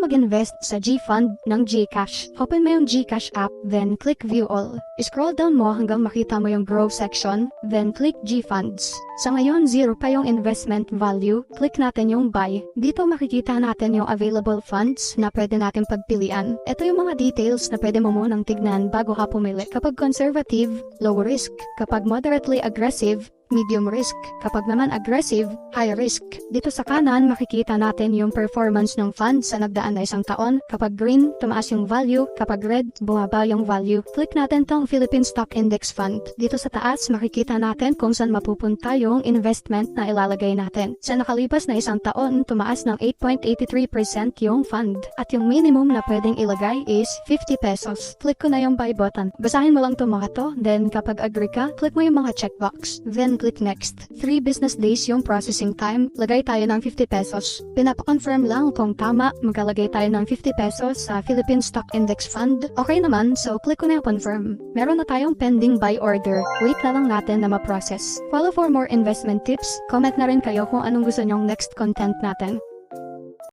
mag-invest sa Gfund ng Gcash. Open mo yung Gcash app, then click View All. Scroll down mo hanggang makita mo yung Grow section, then click Gfunds. Sa ngayon, 0 pa yung investment value. Click natin yung Buy. Dito makikita natin yung available funds na pwede natin pagpilian. Ito yung mga details na pwede mo munang tignan bago ka pumili. Kapag conservative, low risk. Kapag moderately aggressive, medium risk. Kapag naman aggressive, high risk. Dito sa kanan, makikita natin yung performance ng fund sa nagdaan na isang taon. Kapag green, tumaas yung value. Kapag red, bumaba yung value. Click natin tong Philippine Stock Index Fund. Dito sa taas, makikita natin kung saan mapupunta yung investment na ilalagay natin. Sa nakalipas na isang taon, tumaas ng 8.83% yung fund. At yung minimum na pwedeng ilagay is 50 pesos. Click ko na yung buy button. Basahin mo lang itong mga to. Then kapag agree ka, click mo yung mga checkbox. Then click next. 3 business days yung processing time. Lagay tayo ng 50 pesos. Pinapa-confirm lang kung tama. Maglalagay tayo ng 50 pesos sa Philippine Stock Index Fund. Okay naman, so click ko na yung confirm. Meron na tayong pending buy order. Wait na lang natin na ma-process. Follow for more investment tips. Comment na rin kayo kung anong gusto nyong next content natin.